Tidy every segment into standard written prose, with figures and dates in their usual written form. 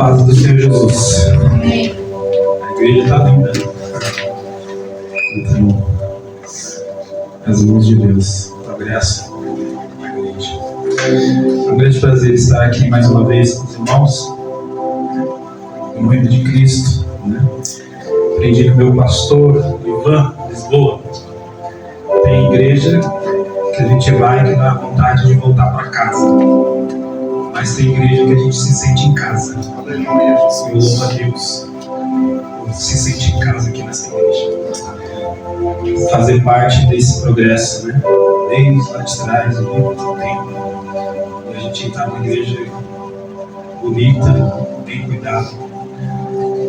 Paz do Senhor Jesus. Amém. A igreja está linda. Então, as mãos de Deus. Abraço. É um grande prazer estar aqui mais uma vez com os irmãos. No nome de Cristo. Né? Aprendi com o meu pastor, Ivan Lisboa. Tem igreja que a gente vai que dá vontade de voltar para casa. Mas tem igreja que a gente se sente em casa. Aleluia, Jesus. Eu louvo a Deus por se sentir em casa aqui nessa igreja. Fazer parte desse progresso, né? Desde lá de trás, de muito tempo. E a gente entrar numa igreja bonita, bem cuidada.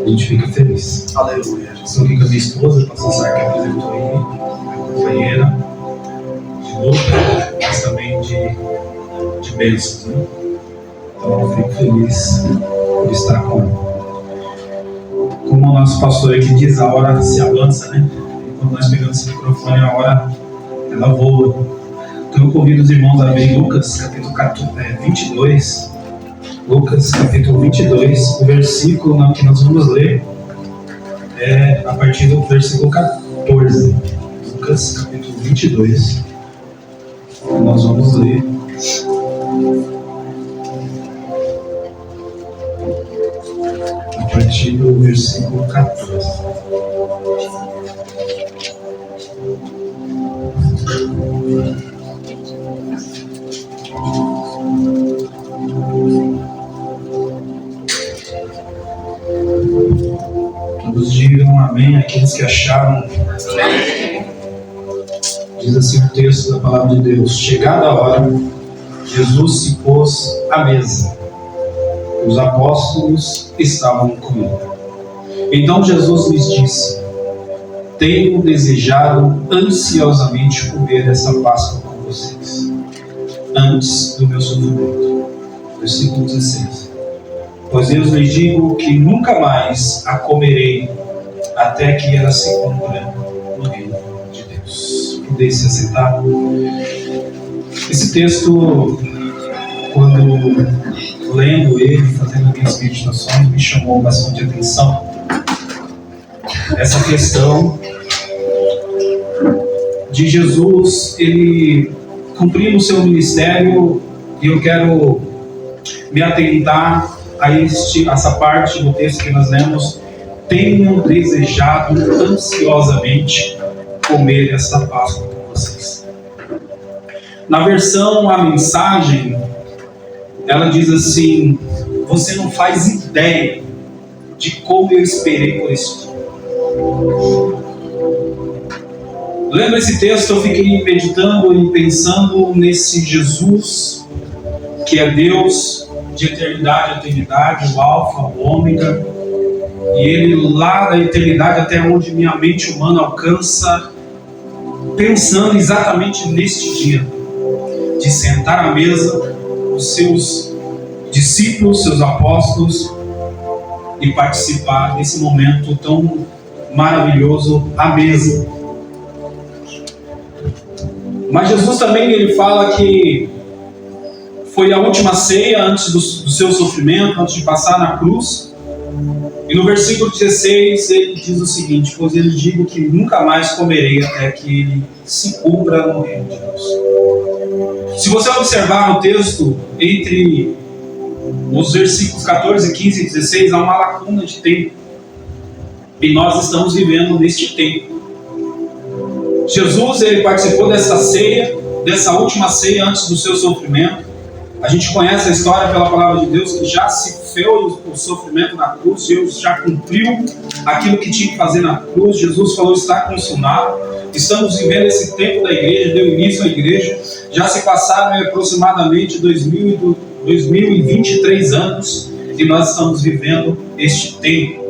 A gente fica feliz. Aleluia. Estou aqui com a minha esposa, a pastor Sara, que apresentou aí, minha companheira de luta, mas também de bênçãos, né? Então eu fico feliz por estar como o nosso pastor aqui diz, a hora se avança, né? E quando nós pegamos esse microfone, a hora ela voa. Então eu convido os irmãos a ver Lucas, capítulo 22. Lucas, capítulo 22, o versículo que nós vamos ler é a partir do versículo 14. Lucas, capítulo 22. Nós vamos ler a partir do versículo 14. Todos digam amém, aqueles que acharam. Diz assim o texto da palavra de Deus: chegada a hora, Jesus se pôs à mesa. Os apóstolos estavam com ele. Então Jesus lhes disse: tenho desejado ansiosamente comer essa Páscoa com vocês, antes do meu sofrimento. Versículo 16. Pois eu lhes digo que nunca mais a comerei, até que ela se cumpra no reino de Deus. Podeis se assentar. Esse texto, quando lendo ele, fazendo minhas meditações, me chamou bastante atenção. Essa questão de Jesus, ele cumprindo o seu ministério, e eu quero me atentar a essa parte do texto que nós lemos: tenho desejado ansiosamente comer essa Páscoa com vocês. Na versão A Mensagem, ela diz assim: você não faz ideia de como eu esperei por esse dia. Lendo esse texto, eu fiquei meditando e pensando nesse Jesus que é Deus de eternidade a eternidade, o Alfa, o Ômega, e Ele lá da eternidade até onde minha mente humana alcança, pensando exatamente neste dia, de sentar à mesa os seus discípulos, seus apóstolos, e participar desse momento tão maravilhoso à mesa. Mas Jesus também ele fala que foi a última ceia antes do seu sofrimento, antes de passar na cruz. E no versículo 16 ele diz o seguinte: pois eu digo que nunca mais comerei até que ele se cumpra no reino de Deus. Se você observar no texto, entre os versículos 14, 15 e 16, há uma lacuna de tempo. E nós estamos vivendo neste tempo. Jesus ele participou dessa ceia, dessa última ceia antes do seu sofrimento. A gente conhece a história pela palavra de Deus, que já se fez o sofrimento na cruz. Deus já cumpriu aquilo que tinha que fazer na cruz. Jesus falou: está consumado. Estamos vivendo esse tempo da igreja, deu início à igreja. Já se passaram aproximadamente 2023 anos e nós estamos vivendo este tempo.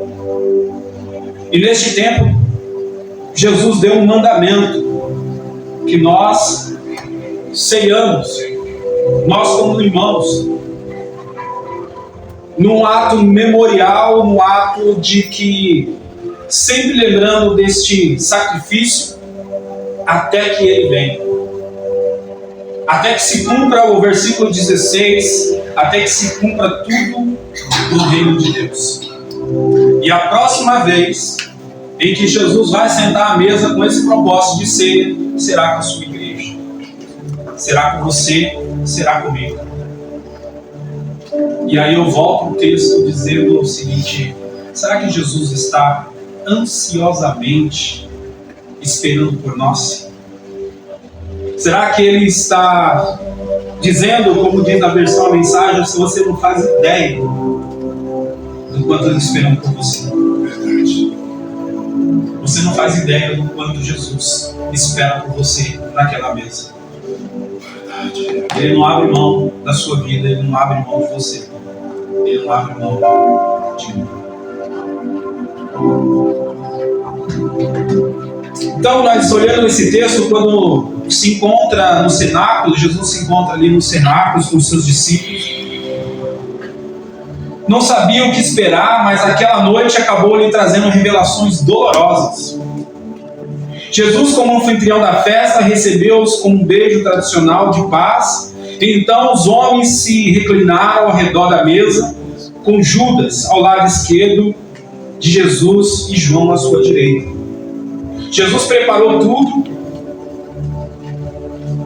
E neste tempo, Jesus deu um mandamento que nós ceiamos, nós como irmãos, num ato memorial, num ato de que, sempre lembrando deste sacrifício, até que ele venha. Até que se cumpra o versículo 16, até que se cumpra tudo do reino de Deus. E a próxima vez em que Jesus vai sentar à mesa com esse propósito de ceia, será com a sua igreja. Será com você, será comigo. E aí eu volto ao texto dizendo o seguinte: será que Jesus está ansiosamente esperando por nós? Será que Ele está dizendo, como diz na versão a mensagem, se você não faz ideia do quanto Ele esperou por você? Verdade. Você não faz ideia do quanto Jesus espera por você naquela mesa. Verdade. Ele não abre mão da sua vida, Ele não abre mão de você. Ele não abre mão de mim. Então, nós olhando esse texto, quando se encontra no cenáculo, Jesus se encontra ali no cenáculo com os seus discípulos. Não sabia o que esperar, mas aquela noite acabou lhe trazendo revelações dolorosas. Jesus, como anfitrião da festa, recebeu-os com um beijo tradicional de paz. Então os homens se reclinaram ao redor da mesa, com Judas ao lado esquerdo de Jesus e João à sua direita. Jesus preparou tudo.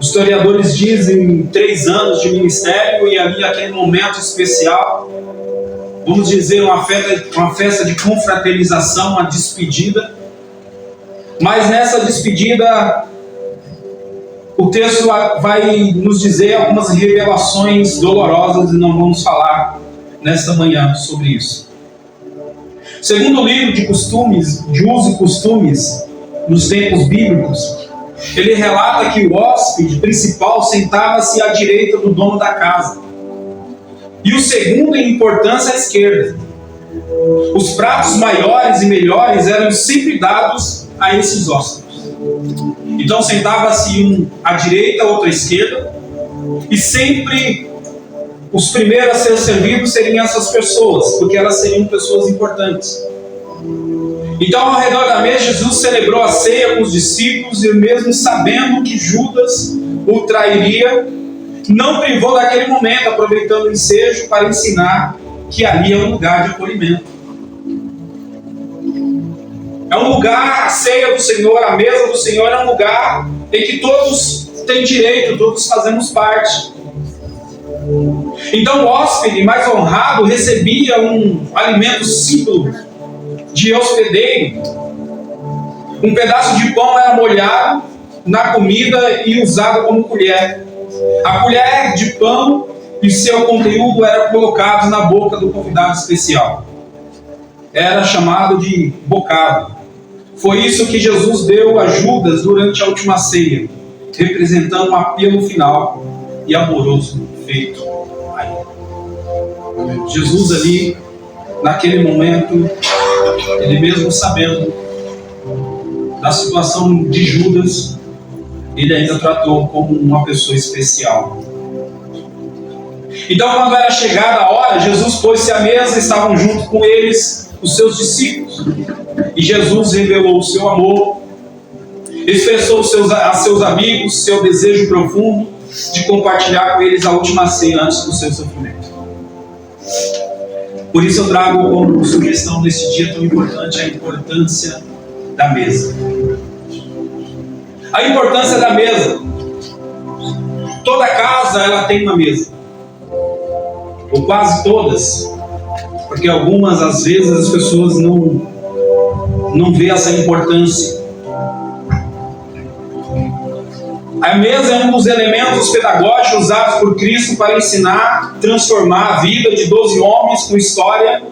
Os historiadores dizem 3 anos de ministério, e ali aquele momento especial, vamos dizer uma festa de confraternização, uma despedida. Mas nessa despedida, o texto vai nos dizer algumas revelações dolorosas, e não vamos falar nesta manhã sobre isso. Segundo o livro de costumes, de uso e costumes nos tempos bíblicos, ele relata que o hóspede principal sentava-se à direita do dono da casa, e o segundo em importância à esquerda. Os pratos maiores e melhores eram sempre dados a esses hóspedes. Então sentava-se um à direita, outro à esquerda, e sempre os primeiros a ser servidos seriam essas pessoas, porque elas seriam pessoas importantes. Então, ao redor da mesa, Jesus celebrou a ceia com os discípulos, e mesmo sabendo que Judas o trairia, não privou daquele momento, aproveitando o ensejo para ensinar que ali é um lugar de acolhimento. É um lugar, a ceia do Senhor, a mesa do Senhor é um lugar em que todos têm direito, todos fazemos parte. Então o hóspede mais honrado recebia um alimento símbolo de hospedeiro. Um pedaço de pão era molhado na comida e usado como colher. A colher de pão e seu conteúdo eram colocados na boca do convidado especial. Era chamado de bocado. Foi isso que Jesus deu a Judas durante a última ceia, representando um apelo final e amoroso feito a ele. Jesus ali, naquele momento, ele mesmo sabendo da situação de Judas, ele ainda tratou como uma pessoa especial. Então, quando era chegada a hora, Jesus pôs-se à mesa, estavam junto com eles os seus discípulos. E Jesus revelou o seu amor, expressou a seus amigos seu desejo profundo de compartilhar com eles a última ceia antes do seu sofrimento. Por isso eu trago como sugestão nesse dia tão importante a importância da mesa. A importância da mesa. Toda casa ela tem uma mesa, ou quase todas, porque algumas às vezes as pessoas não vê essa importância. A mesa é um dos elementos pedagógicos usados por Cristo para ensinar, transformar a vida de 12 homens com história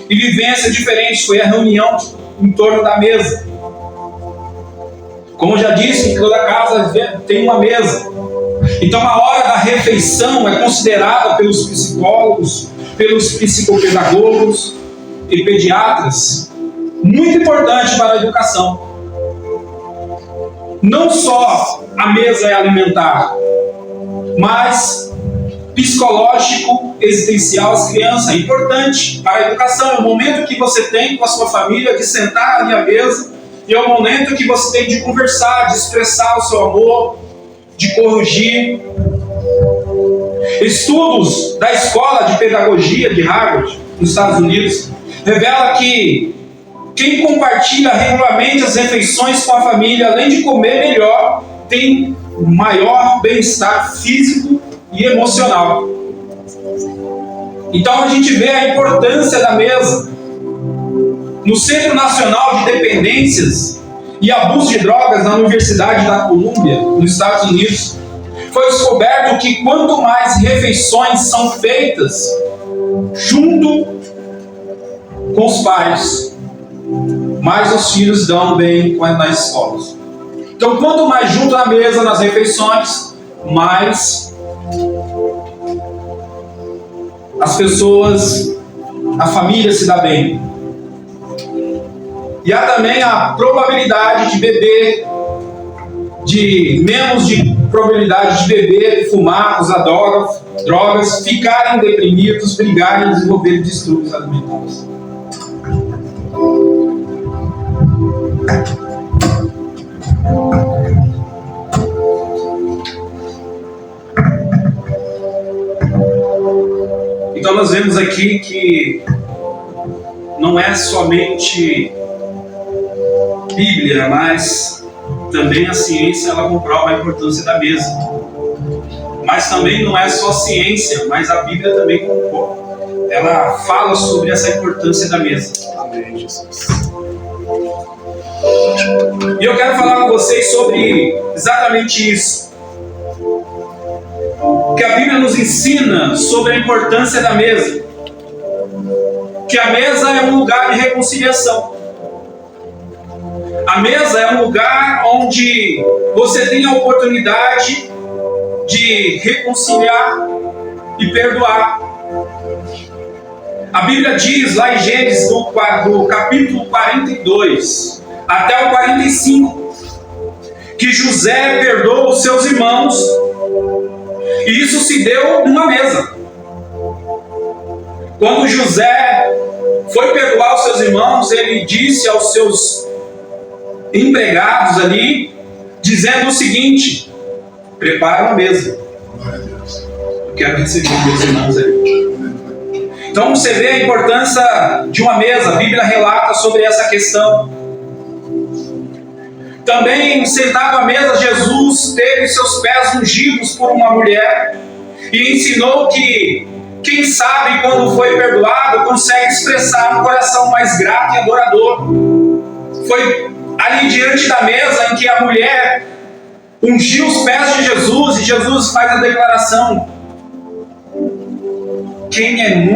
e vivência diferentes. Foi a reunião em torno da mesa. Como eu já disse, toda casa tem uma mesa. Então a hora da refeição é considerada pelos psicólogos, pelos psicopedagogos e pediatras muito importante para a educação. Não só a mesa é alimentar, mas psicológico, existencial às crianças. É importante para a educação. É o momento que você tem com a sua família de sentar ali à mesa, e é o momento que você tem de conversar, de expressar o seu amor, de corrigir. Estudos da Escola de Pedagogia de Harvard nos Estados Unidos, revela que quem compartilha regularmente as refeições com a família, além de comer melhor, tem maior bem-estar físico e emocional. Então a gente vê a importância da mesa. No Centro Nacional de Dependências e Abuso de Drogas na Universidade da Colômbia, nos Estados Unidos, foi descoberto que quanto mais refeições são feitas junto com os pais, mais os filhos dão bem nas escolas. Então, quanto mais junto na mesa, nas refeições, mais as pessoas, a família se dá bem. E há também a probabilidade de beber, menos de probabilidade de beber, fumar, usar drogas, ficarem deprimidos, brigarem e desenvolver distúrbios alimentares. Então nós vemos aqui que não é somente Bíblia, mas também a ciência ela comprova a importância da mesa. Mas também não é só ciência, mas a Bíblia também comprova. Ela fala sobre essa importância da mesa. Amém, Jesus. E eu quero falar com vocês sobre exatamente isso. Que a Bíblia nos ensina sobre a importância da mesa. Que a mesa é um lugar de reconciliação. A mesa é um lugar onde você tem a oportunidade de reconciliar e perdoar. A Bíblia diz lá em Gênesis, do capítulo 42 até o 45, que José perdoou os seus irmãos, e isso se deu numa mesa. Quando José foi perdoar os seus irmãos, ele disse aos seus empregados ali, dizendo o seguinte: prepara uma mesa, eu quero receber meus irmãos ali. Então você vê a importância de uma mesa. A Bíblia relata sobre essa questão. Também sentado à mesa, Jesus teve seus pés ungidos por uma mulher e ensinou que quem sabe quando foi perdoado consegue expressar um coração mais grato e adorador. Foi ali diante da mesa em que a mulher ungiu os pés de Jesus e Jesus faz a declaração: quem deve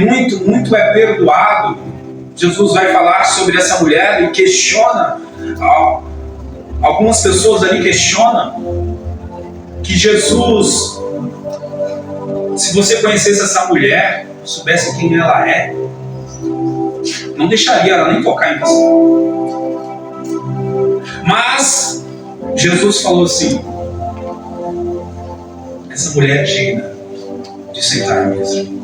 muito, muito é perdoado. Jesus vai falar sobre essa mulher e questiona, algumas pessoas ali questionam que Jesus, se você conhecesse essa mulher, soubesse quem ela é, não deixaria ela nem tocar em você. Mas Jesus falou assim: essa mulher é digna de sentar à mesa.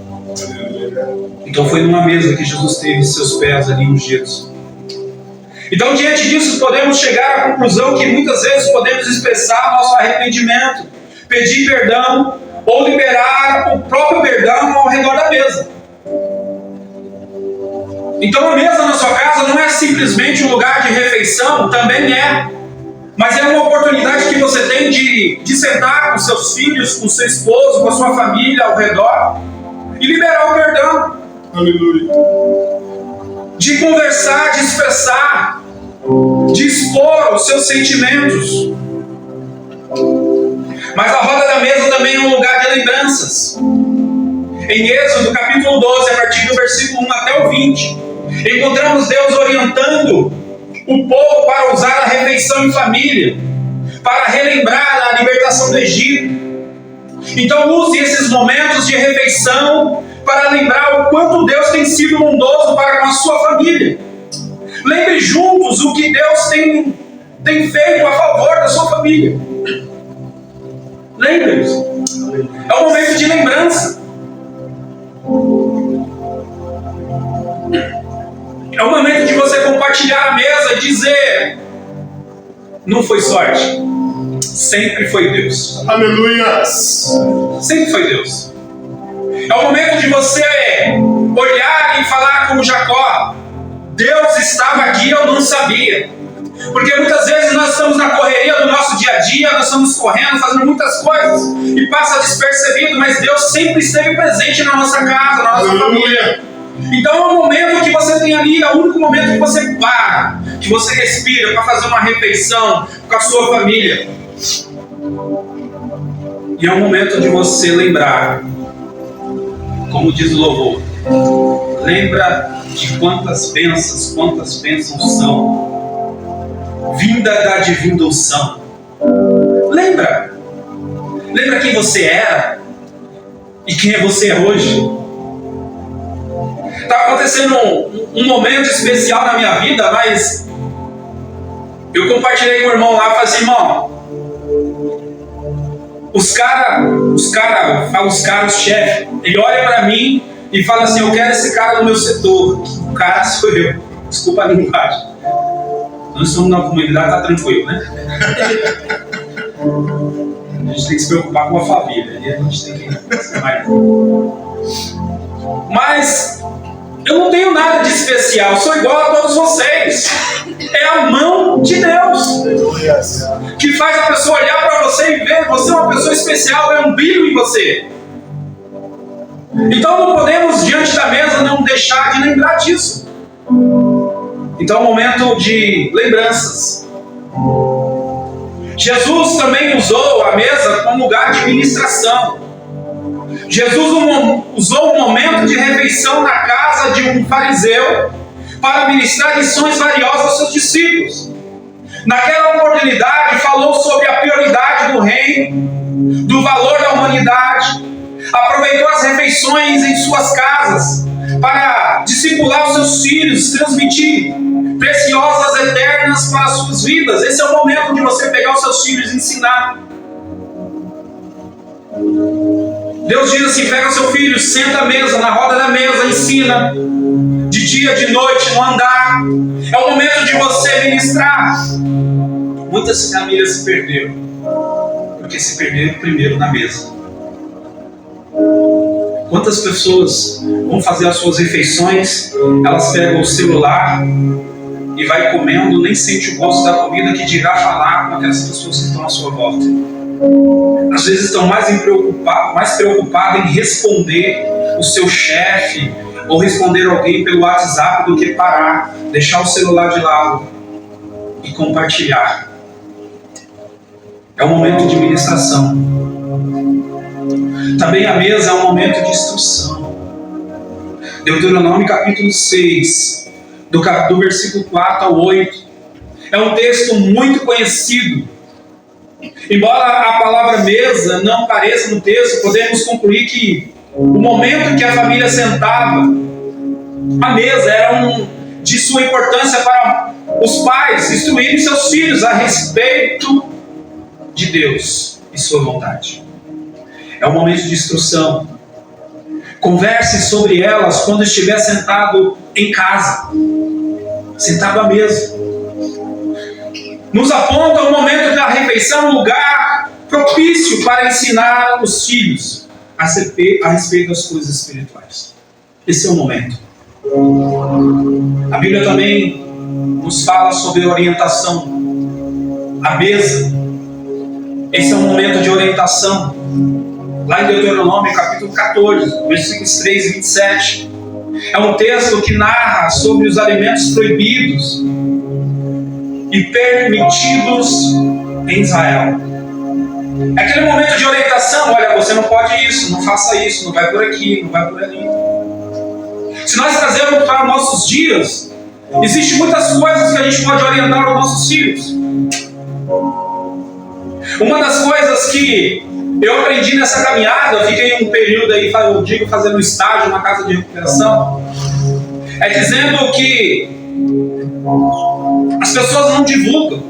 Então foi numa mesa que Jesus teve seus pés ali ungidos. Então, diante disso, podemos chegar à conclusão que muitas vezes podemos expressar nosso arrependimento, pedir perdão ou liberar o próprio perdão ao redor da mesa. Então a mesa na sua casa não é simplesmente um lugar de refeição, também é, mas é uma oportunidade que você tem de sentar com seus filhos, com seu esposo, com a sua família ao redor e liberar o perdão. Aleluia. De conversar, de expressar, de expor os seus sentimentos. Mas a roda da mesa também é um lugar de lembranças. Em Êxodo capítulo 12, a partir do versículo 1 até o 20, encontramos Deus orientando o povo para usar a refeição em família, para relembrar a libertação do Egito. Então use esses momentos de refeição para lembrar o quanto Deus tem sido bondoso para com a sua família. Lembre juntos o que Deus tem feito a favor da sua família. Lembre-se. É um momento de lembrança. É o momento de você compartilhar a mesa e dizer: não foi sorte, sempre foi Deus. Aleluia! Sempre foi Deus. É o momento de você olhar e falar como Jacó: Deus estava aqui, eu não sabia. Porque muitas vezes nós estamos na correria do nosso dia a dia, nós estamos correndo, fazendo muitas coisas e passa despercebido, mas Deus sempre esteve presente na nossa casa, na nossa família. Então é um momento que você tem ali, é o único momento que você para, que você respira para fazer uma refeição com a sua família. E é um momento de você lembrar, como diz o louvor, lembra de quantas bênçãos são, vinda da divina unção. Lembra quem você era e quem você é hoje. Está acontecendo um momento especial na minha vida, mas eu compartilhei com o irmão lá e falei assim: irmão, os chefes, ele olha para mim e fala assim: eu quero esse cara no meu setor. O cara sou eu. Desculpa a linguagem. Nós estamos na comunidade, tá tranquilo, né? A gente tem que se preocupar com a família. E a gente tem que ser mais. Mas eu não tenho nada de especial, eu sou igual a todos vocês. É a mão de Deus que faz a pessoa olhar para você e ver você é uma pessoa especial, é um brilho em você. Então não podemos, diante da mesa, não deixar de lembrar disso. Então é um momento de lembranças. Jesus também usou a mesa como lugar de ministração. Jesus usou um momento de refeição na casa de um fariseu para ministrar lições valiosas aos seus discípulos. Naquela oportunidade falou sobre a prioridade do reino, do valor da humanidade. Aproveitou as refeições em suas casas para discipular os seus filhos, transmitir preciosas eternas para as suas vidas. Esse é o momento de você pegar os seus filhos e ensinar. Deus diz assim: pega o seu filho, senta à mesa, na roda da mesa, ensina, de dia, de noite, no andar. É o momento de você ministrar. Muitas famílias se perderam, porque se perderam primeiro na mesa. Quantas pessoas vão fazer as suas refeições, elas pegam o celular e vai comendo, nem sente o gosto da comida, que dirá falar com aquelas pessoas que estão à sua volta. Às vezes estão mais preocupados em responder o seu chefe ou responder alguém pelo WhatsApp do que parar, deixar o celular de lado e compartilhar. É um momento de ministração. Também a mesa é um momento de instrução. Deuteronômio capítulo 6, do versículo 4 ao 8. É um texto muito conhecido. Embora a palavra mesa não apareça no texto, podemos concluir que o momento que a família sentava à mesa era de sua importância para os pais instruírem seus filhos a respeito de Deus e sua vontade. É um momento de instrução. Converse sobre elas quando estiver sentado em casa, sentado à mesa. Nos aponta o momento da refeição, um lugar propício para ensinar os filhos a respeito das coisas espirituais. Esse é o momento. A Bíblia também nos fala sobre orientação. A mesa. Esse é um momento de orientação. Lá em Deuteronômio, capítulo 14, versículos 3 e 27. É um texto que narra sobre os alimentos proibidos e permitidos em Israel. É aquele momento de orientação: olha, você não pode isso, não faça isso, não vai por aqui, não vai por ali. Se nós trazermos para nossos dias, existem muitas coisas que a gente pode orientar aos nossos filhos. Uma das coisas que eu aprendi nessa caminhada, eu fiquei um período aí, eu digo, fazendo estágio na casa de recuperação, é dizendo que as pessoas não divulgam,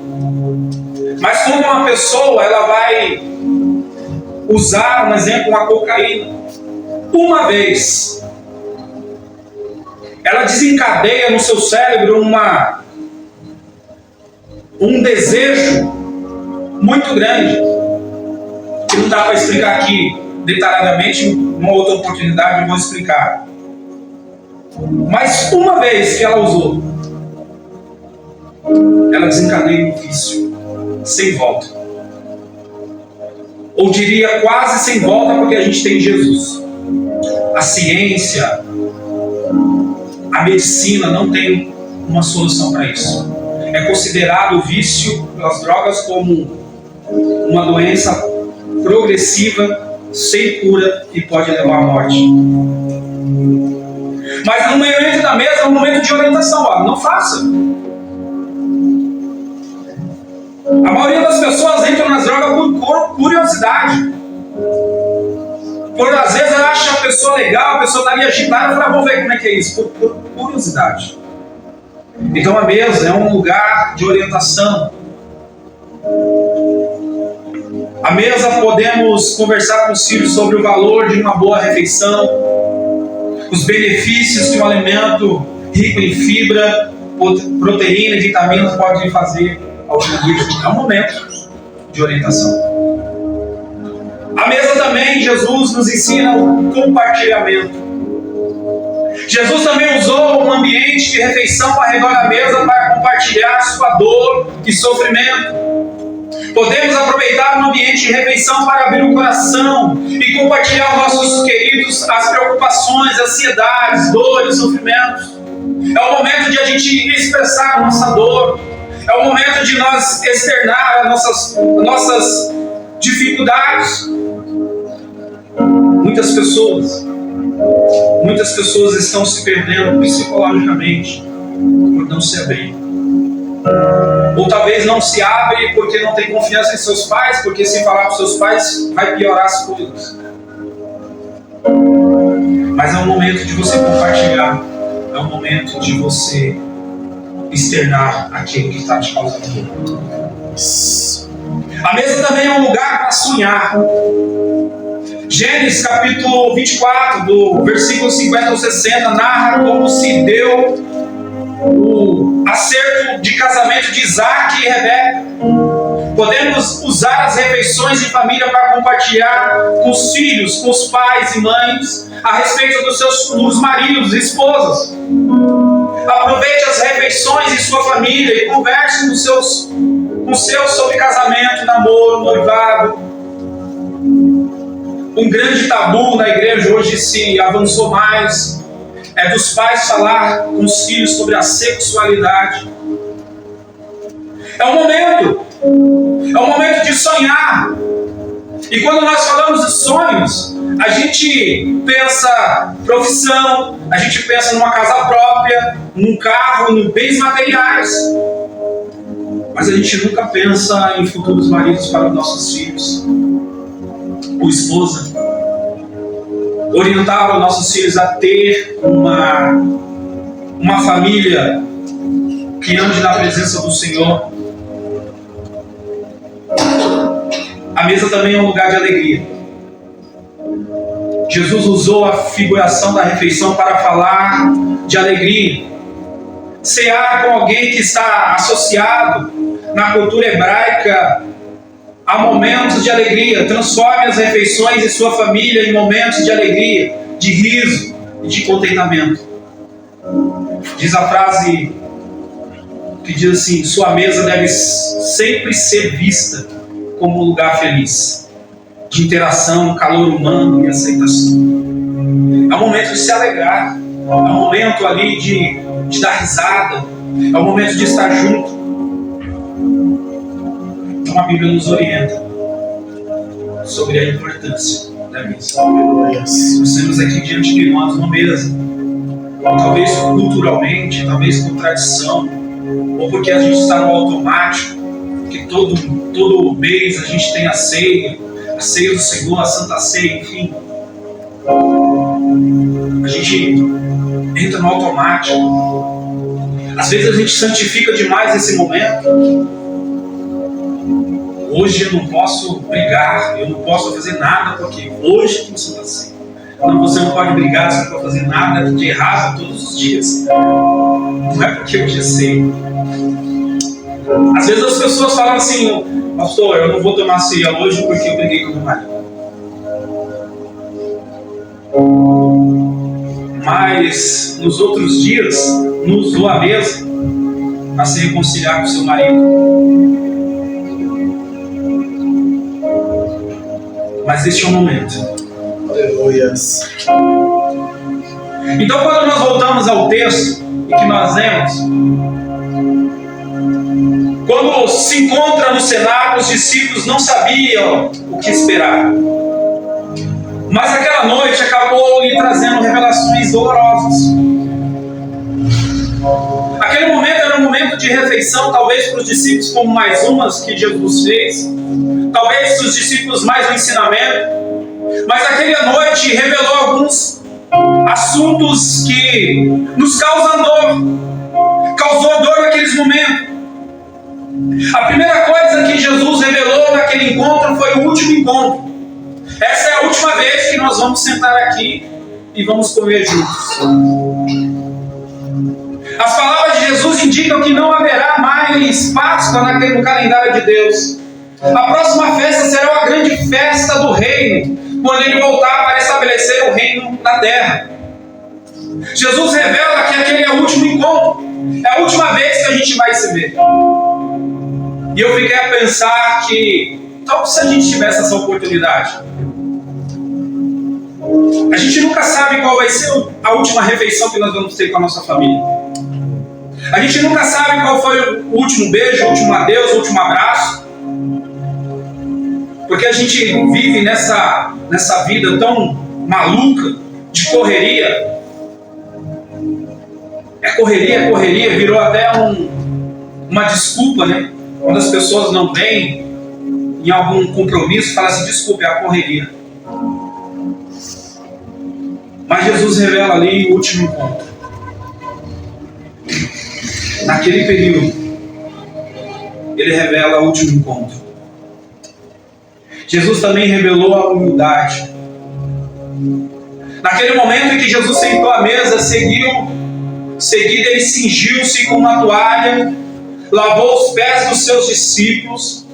mas quando uma pessoa ela vai usar, um exemplo, uma cocaína, uma vez, ela desencadeia no seu cérebro um desejo muito grande, que não dá para explicar aqui, detalhadamente, numa outra oportunidade eu vou explicar. Mas uma vez que ela usou, ela desencadeia um vício sem volta. Ou diria quase sem volta, porque a gente tem Jesus. A ciência, a medicina não tem uma solução para isso. É considerado o vício pelas drogas como uma doença progressiva, sem cura e pode levar à morte. Mas no momento da mesa é um momento de orientação. Ó, não faça. A maioria das pessoas entram nas drogas por curiosidade. Por às vezes ela acha a pessoa legal, a pessoa está ali agitada, e fala, vamos ver como é que é isso, por curiosidade. Então a mesa é um lugar de orientação. A mesa podemos conversar com os filhos sobre o valor de uma boa refeição, os benefícios que um alimento rico em fibra, proteína e vitaminas pode fazer ao organismo. É um momento de orientação. A mesa também, Jesus nos ensina o compartilhamento. Jesus também usou um ambiente de refeição ao redor da mesa para compartilhar sua dor e sofrimento. Podemos aproveitar um ambiente de refeição para abrir o coração e compartilhar aos nossos queridos as preocupações, ansiedades, dores, sofrimentos. É o momento de a gente expressar a nossa dor. É o momento de nós externar as nossas dificuldades. Muitas pessoas estão se perdendo psicologicamente por não se abrir. Ou talvez não se abre porque não tem confiança em seus pais, porque se falar para os seus pais vai piorar as coisas. Mas é um momento de você compartilhar, é um momento de você externar aquilo que está te causando dor. A mesa também é um lugar para sonhar. Gênesis capítulo 24, do versículo 50 ao 60, narra como se deu o acerto de casamento de Isaac e Rebeca. Podemos usar as refeições em família para compartilhar com os filhos, com os pais e mães, a respeito dos maridos e esposas. Aproveite as refeições em sua família e converse com seus sobre casamento, namoro, noivado. Um grande tabu na igreja hoje se avançou mais é dos pais falar com os filhos sobre a sexualidade. É um momento de sonhar. E quando nós falamos de sonhos, a gente pensa profissão, a gente pensa numa casa própria, num carro, em bens materiais. Mas a gente nunca pensa em futuros maridos para os nossos filhos, ou esposa. Orientar os nossos filhos a ter uma família que ande na presença do Senhor. A mesa também é um lugar de alegria. Jesus usou a figuração da refeição para falar de alegria. Cear com alguém que está associado na cultura hebraica a momentos de alegria. Transforme as refeições de sua família em momentos de alegria, de riso e de contentamento. Diz a frase que diz assim: sua mesa deve sempre ser vista como um lugar feliz, de interação, calor humano e aceitação. É um momento de se alegrar, é um momento ali de dar risada, é um momento de estar junto. Então a Bíblia nos orienta sobre a importância da mesa. Nós temos aqui diante de nós uma mesa, talvez culturalmente, talvez por tradição, ou porque a gente está no automático, que todo mês a gente tem a ceia do Senhor, a Santa Ceia, enfim. A gente entra no automático. Às vezes a gente santifica demais esse momento. Hoje eu não posso brigar, eu não posso fazer nada, porque hoje tem Santa Ceia. Não, você não pode brigar, você não pode fazer nada de errado todos os dias. Não é porque hoje é ceia. Às vezes as pessoas falam assim: pastor, eu não vou tomar ceia hoje porque eu briguei com meu marido. mas nos outros dias não usou a mesa para se reconciliar com seu marido. Mas este é o momento. Aleluia. Então, quando nós voltamos ao texto e que nós lemos, quando se encontra no cenário, os discípulos não sabiam o que esperar. Mas aquela noite acabou lhe trazendo revelações dolorosas. Aquele momento era um momento de refeição, talvez para os discípulos como mais umas que Jesus fez, talvez para os discípulos mais um ensinamento, mas aquela noite revelou alguns assuntos que nos causam dor, causou dor naqueles momentos. A primeira coisa que Jesus revelou naquele encontro foi o último encontro. Essa é a última vez que nós vamos sentar aqui e vamos comer juntos. As palavras de Jesus indicam que não haverá mais Páscoa no calendário de Deus. A próxima festa será a grande festa do reino, quando ele voltar para estabelecer o reino na terra. Jesus revela que aquele é o último encontro, é a última vez que a gente vai se ver. E eu fiquei a pensar que, talvez se a gente tivesse essa oportunidade, a gente nunca sabe qual vai ser a última refeição que nós vamos ter com a nossa família. A gente nunca sabe qual foi o último beijo, o último adeus, o último abraço. Porque a gente vive nessa vida tão maluca, de correria. É correria, virou até uma desculpa, né? Quando as pessoas não vêm em algum compromisso, fala assim, desculpa, é a correria. Mas Jesus revela ali o último encontro. Naquele período, ele revela o último encontro. Jesus também revelou a humildade. Naquele momento em que Jesus sentou à mesa, seguido ele cingiu-se com uma toalha, lavou os pés dos seus discípulos,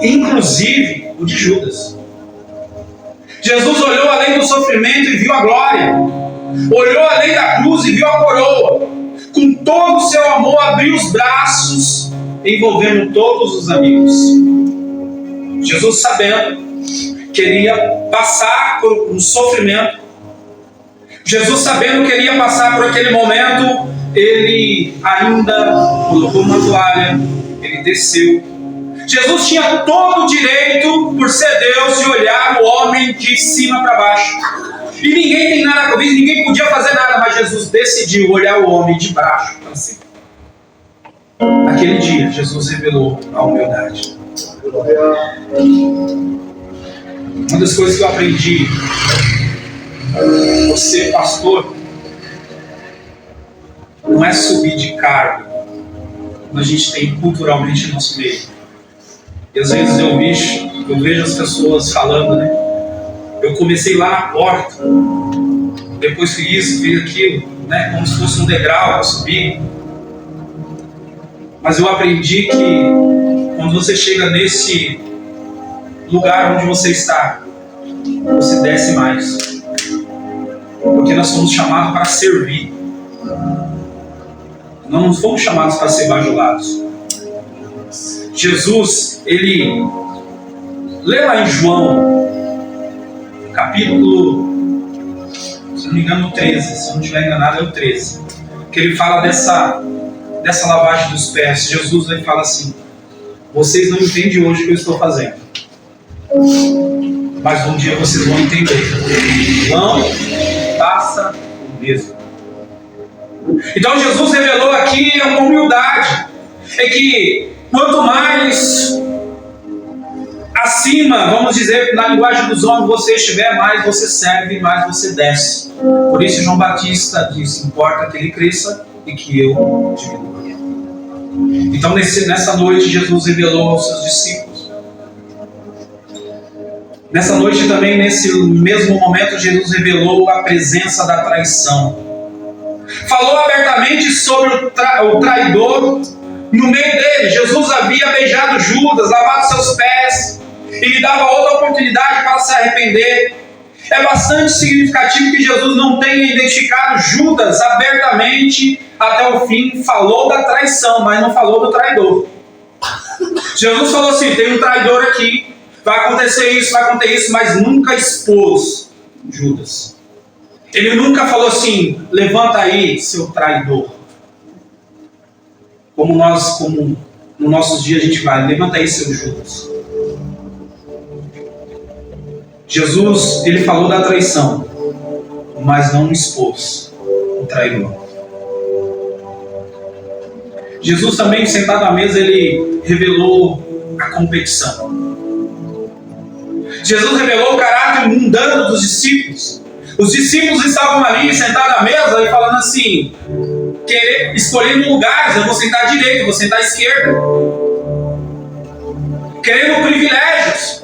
inclusive o de Judas. Jesus olhou além do sofrimento e viu a glória. Olhou além da cruz e viu a coroa. Com todo o seu amor, abriu os braços, envolvendo todos os amigos. Jesus, sabendo que ele ia passar por um sofrimento, Jesus, sabendo que ele ia passar por aquele momento, ele ainda colocou uma toalha, ele desceu. Jesus tinha todo o direito, por ser Deus, de olhar o homem de cima para baixo. E ninguém tem nada com isso, ninguém podia fazer nada, mas Jesus decidiu olhar o homem de baixo para cima. Naquele dia, Jesus revelou a humildade. Uma das coisas que eu aprendi, você, pastor, não é subir de cargo, como a gente tem culturalmente no nosso meio. E às vezes eu vejo as pessoas falando, né? Eu comecei lá na porta, depois fiz isso, fiz aquilo, né? Como se fosse um degrau para subir. Mas eu aprendi que quando você chega nesse lugar onde você está, você desce mais. Porque nós somos chamados para servir. Nós não fomos chamados para ser bajulados. Jesus, ele lê lá em João, capítulo, se não me engano, 13, se eu não estiver enganado, é o 13, que ele fala dessa lavagem dos pés. Jesus, ele fala assim: vocês não entendem hoje o que eu estou fazendo, mas um dia vocês vão entender. Não faça o mesmo. Então Jesus revelou aqui uma humildade, é que quanto mais acima, vamos dizer, na linguagem dos homens, você estiver, mais você serve, mais você desce. Por isso João Batista disse: importa que ele cresça e que eu diminua. Então nessa noite Jesus revelou aos seus discípulos. Nessa noite também, nesse mesmo momento, Jesus revelou a presença da traição. Falou abertamente sobre o traidor. No meio dele, Jesus havia beijado Judas, lavado seus pés, e lhe dava outra oportunidade para se arrepender. É bastante significativo que Jesus não tenha identificado Judas abertamente até o fim. Falou da traição, mas não falou do traidor. Jesus falou assim: tem um traidor aqui, vai acontecer isso, mas nunca expôs Judas. Ele nunca falou assim: levanta aí, seu traidor. Como nos nossos dias a gente vai, levanta aí, seu Judas. Jesus, ele falou da traição, mas não expôs o traidor. Jesus também, sentado à mesa, ele revelou a competição. Jesus revelou o caráter mundano dos discípulos. Os discípulos estavam ali, sentados à mesa, e falando assim, escolhendo lugares: eu vou sentar à direita, eu vou sentar à esquerda. Querendo privilégios.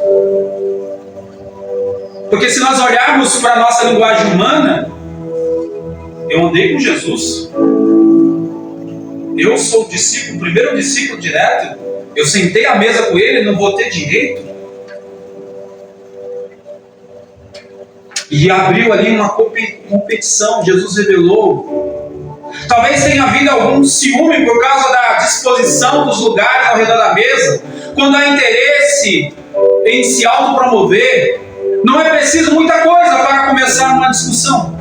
Porque se nós olharmos para a nossa linguagem humana, eu andei com Jesus. Eu sou o discípulo, o primeiro discípulo direto. Eu sentei à mesa com ele, não vou ter direito. E abriu ali uma competição. Jesus revelou. Talvez tenha havido algum ciúme por causa da disposição dos lugares ao redor da mesa. Quando há interesse em se autopromover, não é preciso muita coisa para começar uma discussão.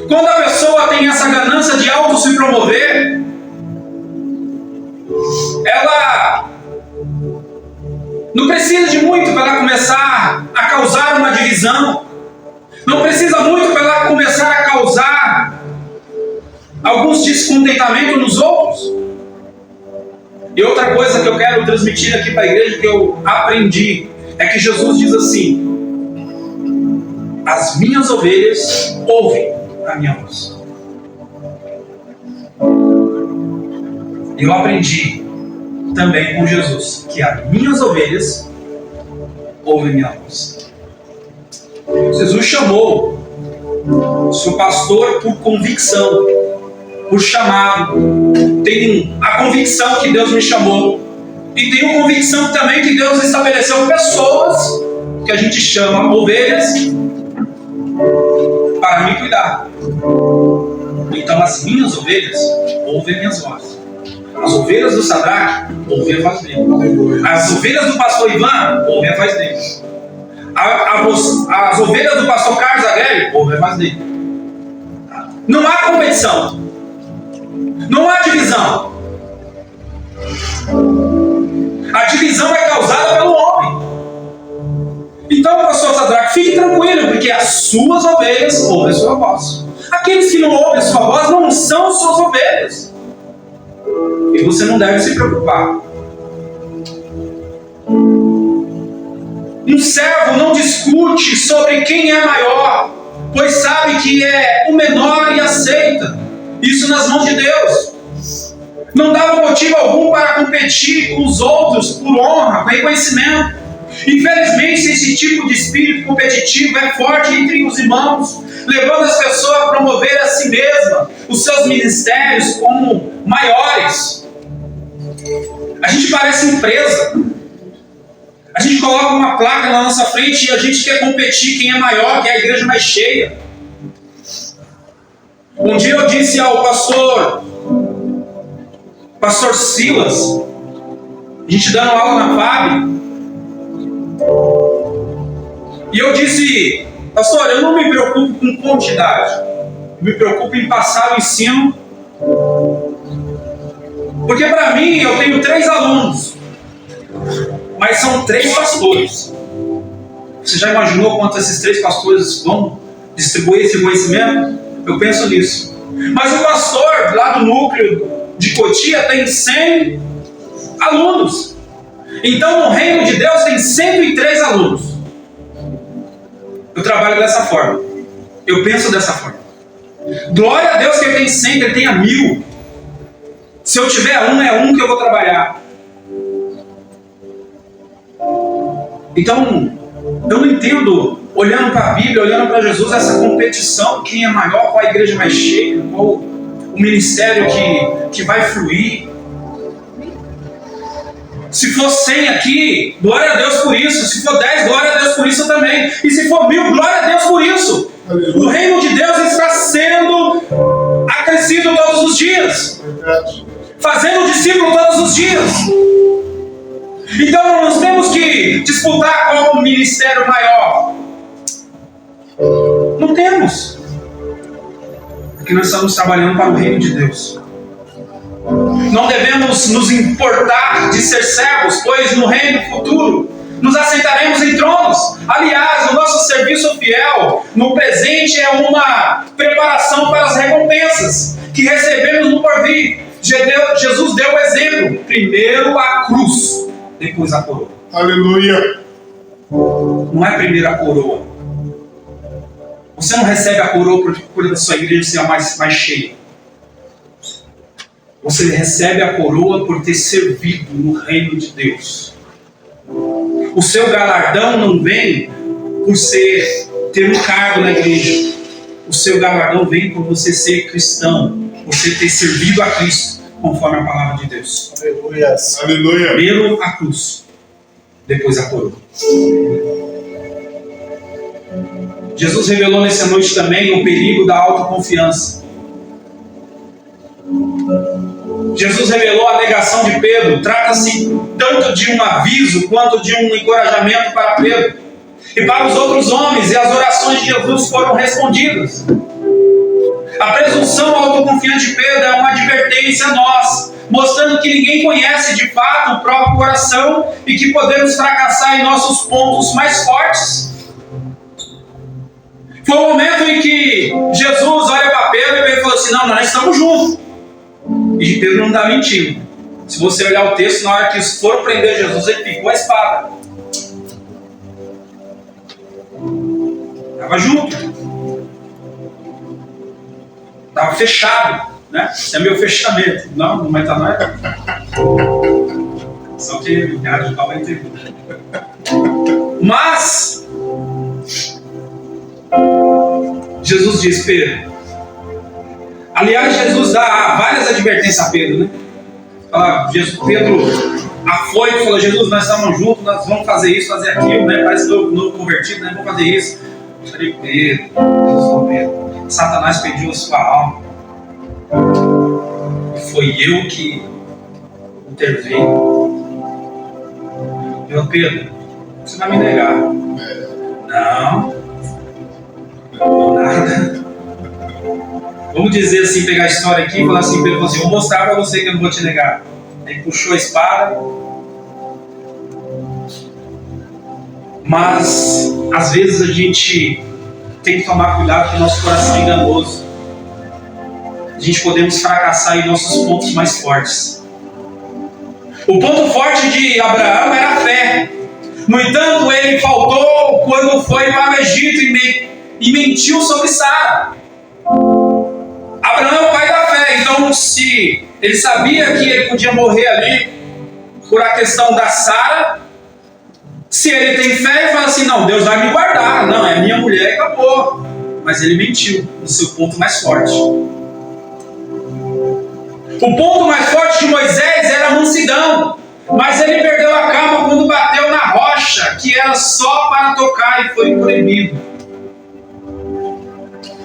Quando a pessoa tem essa ganância de auto se promover, ela não precisa de muito para ela começar a causar uma divisão. Não precisa muito para ela começar a causar alguns descontentamentos nos outros. E outra coisa que eu quero transmitir aqui para a igreja, que eu aprendi, é que Jesus diz assim: as minhas ovelhas ouvem a minha voz. Eu aprendi também com Jesus que as minhas ovelhas ouvem a minha voz. Jesus chamou o seu pastor por convicção, por chamado. Tenho a convicção que Deus me chamou, e tenho convicção também que Deus estabeleceu pessoas que a gente chama ovelhas para me cuidar. Então as minhas ovelhas ouvem minhas vozes. As ovelhas do Sadraque ouvem a voz dele. As ovelhas do pastor Ivan ouvem a voz dele. As ovelhas do pastor Carlos Aguirre ouvem a voz dele. Não há competição. Não há divisão. A divisão é causada pelo homem. Então, pastor Sadraque, fique tranquilo, porque as suas ovelhas ouvem a sua voz. Aqueles que não ouvem a sua voz não são suas ovelhas. E você não deve se preocupar. Um servo não discute sobre quem é maior, pois sabe que é o menor e aceita isso nas mãos de Deus. Não dava motivo algum para competir com os outros por honra, reconhecimento. Infelizmente, esse tipo de espírito competitivo é forte entre os irmãos, levando as pessoas a promover a si mesmas, os seus ministérios como maiores. A gente parece empresa. A gente coloca uma placa na nossa frente e a gente quer competir quem é maior, quem é a igreja mais cheia. Um dia eu disse ao pastor Silas, a gente dando aula na FAB, e eu disse: pastor, eu não me preocupo com quantidade, eu me preocupo em passar o ensino, porque para mim eu tenho 3 alunos, mas são 3 pastores. Você já imaginou quanto esses 3 pastores vão distribuir esse conhecimento? Eu penso nisso. Mas o pastor lá do núcleo de Cotia tem 100 alunos. Então no reino de Deus tem 103 alunos. Eu trabalho dessa forma. Eu penso dessa forma. Glória a Deus que ele tem 100, que ele tenha 1000. Se eu tiver um, é um que eu vou trabalhar. Então, eu não entendo, olhando para a Bíblia, olhando para Jesus, essa competição, quem é maior, qual a igreja mais cheia, qual o ministério que vai fluir. Se for 100 aqui, glória a Deus por isso. Se for 10, glória a Deus por isso também. E se for 1000, glória a Deus por isso. O reino de Deus está sendo acrescido todos os dias. Fazendo discípulo todos os dias. Então nós temos que disputar qual o ministério maior. Não temos. Porque nós estamos trabalhando para o reino de Deus. Não devemos nos importar de ser servos, pois no reino futuro nos assentaremos em tronos. Aliás, o nosso serviço fiel no presente é uma preparação para as recompensas que recebemos no porvir. Jesus deu o exemplo. Primeiro a cruz, depois a coroa. Aleluia. Não é primeiro a coroa. Você não recebe a coroa por a sua igreja ser a mais cheia. Você recebe a coroa por ter servido no reino de Deus. O seu galardão não vem por ter um cargo na igreja. O seu galardão vem por você ser cristão, você ter servido a Cristo, conforme a palavra de Deus. Aleluia. Aleluia. Primeiro a cruz, depois a coroa. Jesus revelou nessa noite também o perigo da autoconfiança. Jesus revelou a negação de Pedro. Trata-se tanto de um aviso quanto de um encorajamento para Pedro e para os outros homens, e as orações de Jesus foram respondidas. A presunção autoconfiante de Pedro é uma advertência a nós, mostrando que ninguém conhece de fato o próprio coração e que podemos fracassar em nossos pontos mais fortes. Foi o momento em que Jesus olha para Pedro e falou assim: não, nós estamos juntos. E Pedro não está mentindo. Se você olhar o texto, na hora que eles foram prender Jesus, ele picou a espada. Estava junto. Estava fechado. Né? Isso é meu fechamento. Não, mas tá, não é. Só que me ajudar a entender. Mas Jesus diz: Pedro. Aliás, Jesus dá várias advertências a Pedro, né? Pedro afoito e falou: Jesus, nós estamos juntos, nós vamos fazer isso, fazer aquilo, né? Parece novo convertido, né? Vamos fazer isso. Eu falei: Pedro, Jesus falou: Pedro, Satanás pediu a sua alma. Foi eu que intervei. Eu: Pedro, você vai me negar? Não, nada. Vamos dizer assim, pegar a história aqui e falar assim: Pedro falou assim: vou mostrar para você que eu não vou te negar. Ele puxou a espada. Mas às vezes a gente tem que tomar cuidado com o nosso coração enganoso. A gente podemos fracassar em nossos pontos mais fortes. O ponto forte de Abraão era a fé. No entanto, ele faltou quando foi para o Egito e mentiu sobre Sara. Abraão é o pai da fé, então se ele sabia que ele podia morrer ali por a questão da Sara, se ele tem fé, ele fala assim: não, Deus vai me guardar, não, é minha mulher e acabou. Mas ele mentiu no seu ponto mais forte. O ponto mais forte de Moisés era a mansidão, mas ele perdeu a calma quando bateu na rocha, que era só para tocar, e foi proibido.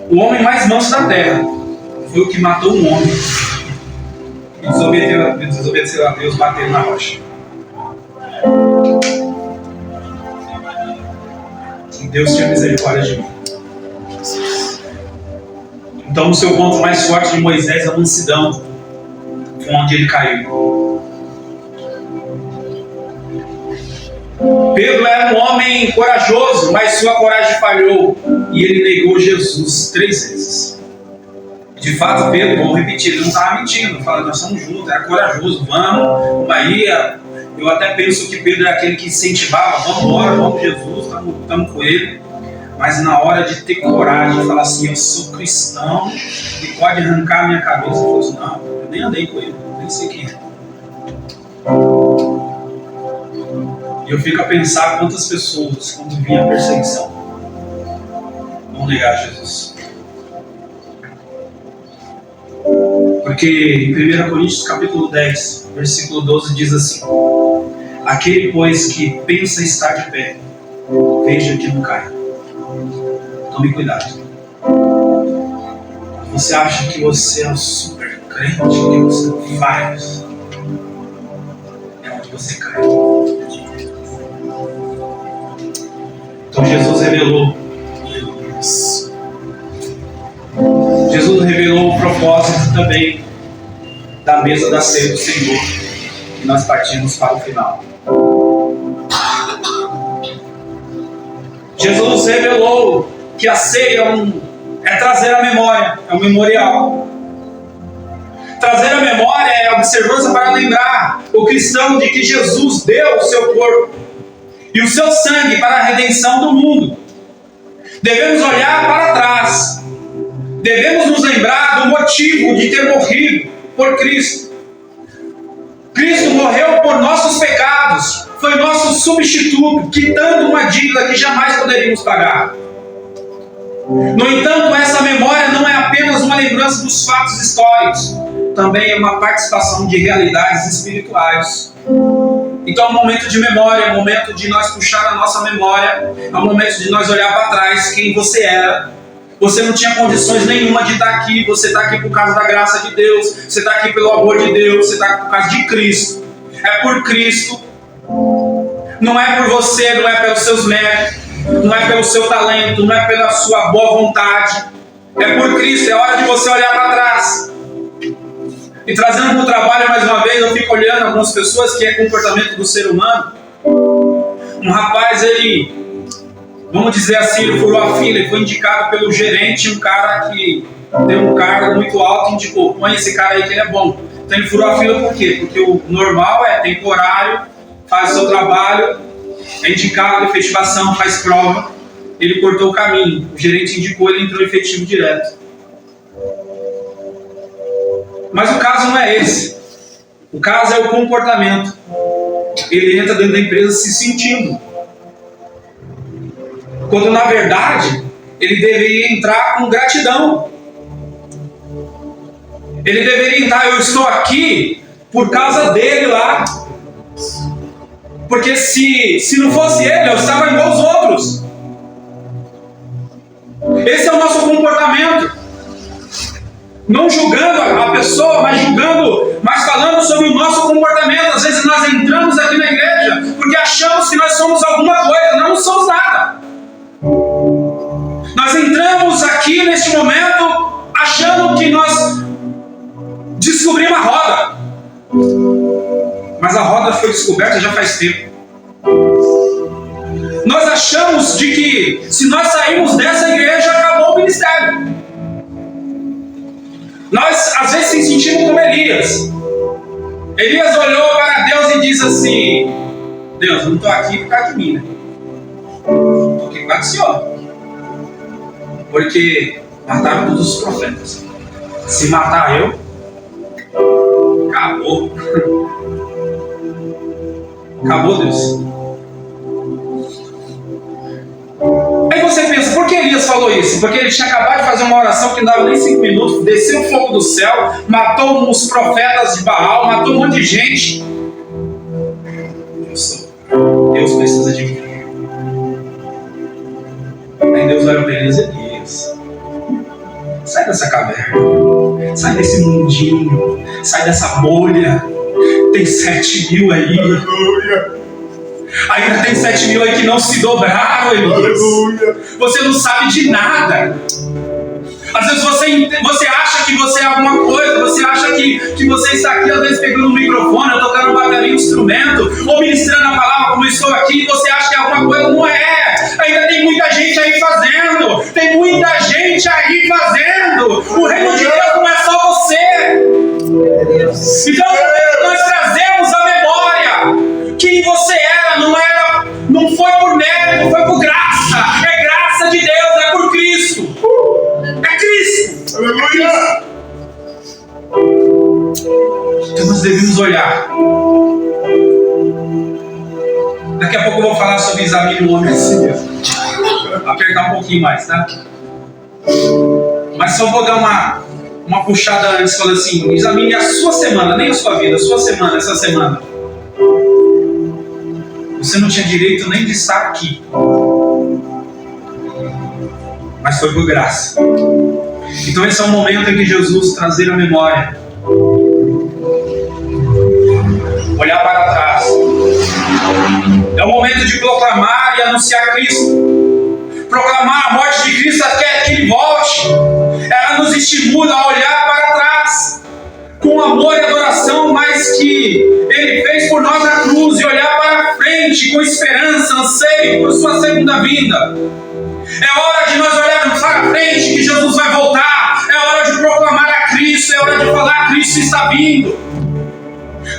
O homem mais manso da terra foi o que matou um homem e desobedeceu a Deus, batendo na rocha. E Deus tinha misericórdia de mim. Então, o seu ponto mais forte de Moisés, a mansidão, foi onde ele caiu. Pedro era um homem corajoso, mas sua coragem falhou e ele negou Jesus 3 vezes. De fato, Pedro, vamos repetir, ele não estava mentindo, falando: nós estamos juntos, era corajoso, vamos aí. Eu até penso que Pedro é aquele que incentivava: vamos embora, vamos Jesus, estamos com ele. Mas na hora de ter coragem de falar assim: eu sou cristão e pode arrancar a minha cabeça, ele falou assim: não, eu nem andei com ele, nem sei quem é. E eu fico a pensar quantas pessoas, quando vinha a perseguição, vão negar Jesus. Porque em 1 Coríntios capítulo 10, versículo 12 diz assim: Aquele, pois, que pensa estar de pé, veja que não cai. Tome cuidado. Você acha que você é o super crente, que você faz, é onde você cai. Então Jesus revelou o propósito também da mesa da ceia do Senhor, e nós partimos para o final. Jesus revelou que a ceia é trazer a memória, é um memorial. Trazer a memória é a observância para lembrar o cristão de que Jesus deu o seu corpo e o seu sangue para a redenção do mundo. Devemos olhar para trás. Devemos nos lembrar do motivo de ter morrido por Cristo. Cristo morreu por nossos pecados. Foi nosso substituto, quitando uma dívida que jamais poderíamos pagar. No entanto, essa memória não é apenas uma lembrança dos fatos históricos. Também é uma participação de realidades espirituais. Então é um momento de memória, é um momento de nós puxar a nossa memória, é um momento de nós olhar para trás quem você era. Você não tinha condições nenhuma de estar aqui, você está aqui por causa da graça de Deus, você está aqui pelo amor de Deus, você está aqui por causa de Cristo. É por Cristo, não é por você, não é pelos seus méritos, não é pelo seu talento, não é pela sua boa vontade, é por Cristo. É hora de você olhar para trás. E trazendo para o trabalho mais uma vez, eu fico olhando algumas pessoas que é comportamento do ser humano. Um rapaz, ele, vamos dizer assim, ele furou a fila, ele foi indicado pelo gerente, um cara que tem um cargo muito alto, indicou, põe esse cara aí que ele é bom. Então ele furou a fila por quê? Porque o normal é temporário, faz o seu trabalho, é indicado, efetivação, faz prova, ele cortou o caminho, o gerente indicou, ele entrou efetivo direto. Mas o caso não é esse. O caso é o comportamento. Ele entra dentro da empresa se sentindo, quando na verdade ele deveria entrar com gratidão. Ele deveria entrar, eu estou aqui por causa dele lá. Porque se não fosse ele, eu estava igual aos outros. Esse é o nosso comportamento. Não julgando a pessoa, mas falando sobre o nosso comportamento. Às vezes nós entramos aqui na igreja porque achamos que nós somos alguma coisa, não somos nada. Nós entramos aqui neste momento achando que nós descobrimos a roda. Mas a roda foi descoberta já faz tempo. Nós achamos de que se nós sairmos dessa igreja, acabou o ministério. Nós às vezes se sentimos como Elias. Elias olhou para Deus e disse assim: Deus, eu não estou aqui por causa de mim, né? Estou aqui por causa do Senhor. Porque mataram todos os profetas. Se matar eu, acabou. Acabou, Deus. Aí você pensa, por que Elias falou isso? Porque ele tinha acabado de fazer uma oração que não dava nem 5 minutos, desceu o fogo do céu, matou os profetas de Baal, matou um monte de gente. Deus precisa de mim. Aí Deus olha para Elias, sai dessa caverna, sai desse mundinho, sai dessa bolha, tem 7.000 aí. Aleluia. Ainda tem 7.000 aí que não se dobraram, Elias. Aleluia. Você não sabe de nada. Às vezes você acha que você é alguma coisa, você acha que você está aqui, às vezes pegando um microfone, ou tocando bateria, um instrumento, ou ministrando a palavra como eu estou aqui, e você acha que é alguma coisa, não é. Ainda tem muita gente aí fazendo, tem muita gente aí fazendo. O reino de Deus não é só você. Então nós trazemos a memória. Quem você era, não foi por mérito, não foi por graça. É graça de Deus, é por Cristo. É Cristo. Aleluia. Então nós devemos olhar. Daqui a pouco eu vou falar sobre examine o homem assim mesmo. Apertar um pouquinho mais, tá? Mas só vou dar uma puxada antes, falando assim, examine a sua semana, nem a sua vida, a sua semana, essa semana. Você não tinha direito nem de estar aqui. Mas foi por graça. Então esse é o momento em que Jesus trazer a memória. Olhar para trás. É o momento de proclamar e anunciar Cristo. Proclamar a morte de Cristo até que Ele volte. Ela nos estimula a olhar para trás. Com amor e adoração, mas que Ele fez por nós na cruz. E olhar para frente com esperança, anseio por sua segunda vinda. É hora de nós olharmos para frente que Jesus vai voltar. É hora de proclamar a Cristo. É hora de falar: Cristo está vindo.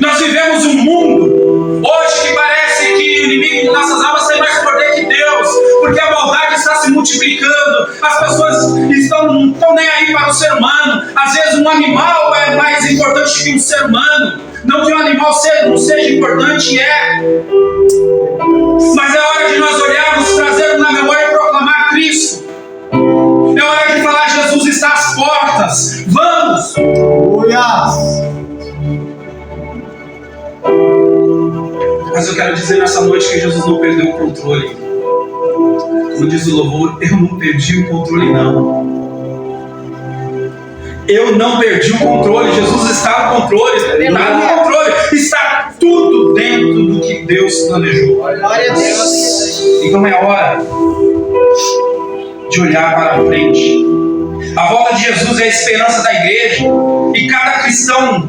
Nós vivemos um mundo hoje que parece que o inimigo de nossas almas tem mais poder que Deus, porque a maldade está se multiplicando, as pessoas não estão nem aí para o ser humano. Às vezes um animal é mais importante que um ser humano. Não que um animal não seja importante, mas é hora de nós olharmos, trazermos na memória e proclamar Cristo. É hora de falar: Jesus está às portas, vamos! Mas eu quero dizer nessa noite que Jesus não perdeu o controle. Como diz o louvor, eu não perdi o controle não. Eu não perdi o controle. Jesus está no controle. Está no controle. Está tudo dentro do que Deus planejou. Glória a Deus. Então é hora de olhar para frente. A volta de Jesus é a esperança da igreja. E cada cristão,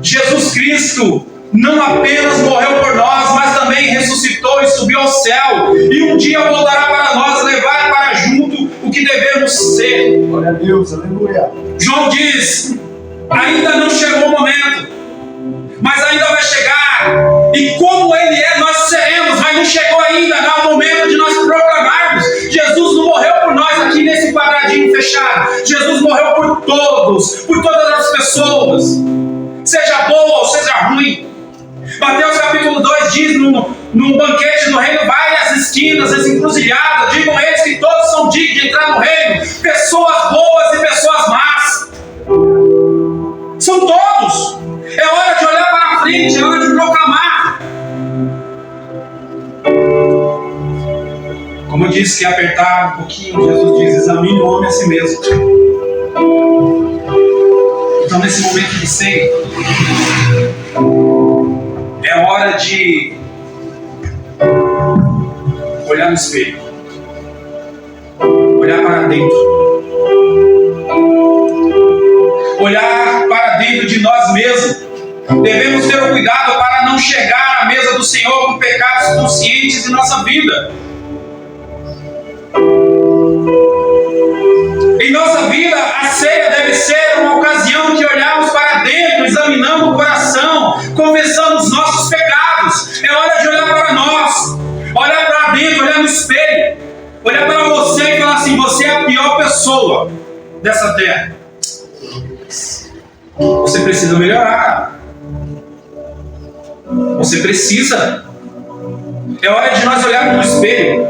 Jesus Cristo não apenas morreu por nós, mas também ressuscitou e subiu ao céu. E um dia voltará para nós, levar para junto o que devemos ser. Glória a Deus, aleluia. João diz: ainda não chegou o momento, mas ainda vai chegar. E como Ele é, nós seremos. Mas não chegou ainda, não é o momento de nós proclamarmos. Jesus não morreu por nós aqui nesse quadradinho fechado. Jesus morreu por todos, por todas as pessoas, seja boa ou seja ruim. Mateus capítulo 2 diz: no banquete do reino, várias esquinas, as encruzilhadas, digam eles que todos são dignos de entrar no reino. Pessoas boas e pessoas más. São todos. É hora de olhar para a frente, é hora de proclamar. Como eu disse que ia apertar um pouquinho, Jesus diz: examine o homem a si mesmo. Então nesse momento de ceia, é hora de olhar no espelho, olhar para dentro, olhar para dentro de nós mesmos. Devemos ter o cuidado para não chegar à mesa do Senhor com pecados conscientes em nossa vida. Em nossa vida, a ceia deve ser uma ocasião que olhamos para dentro, examinando o coração, confessando os nossos pecados. É hora de olhar para nós, olhar para dentro, olhar no espelho, olhar para você e falar assim: você é a pior pessoa dessa terra. Você precisa melhorar. Você precisa. É hora de nós olharmos no espelho.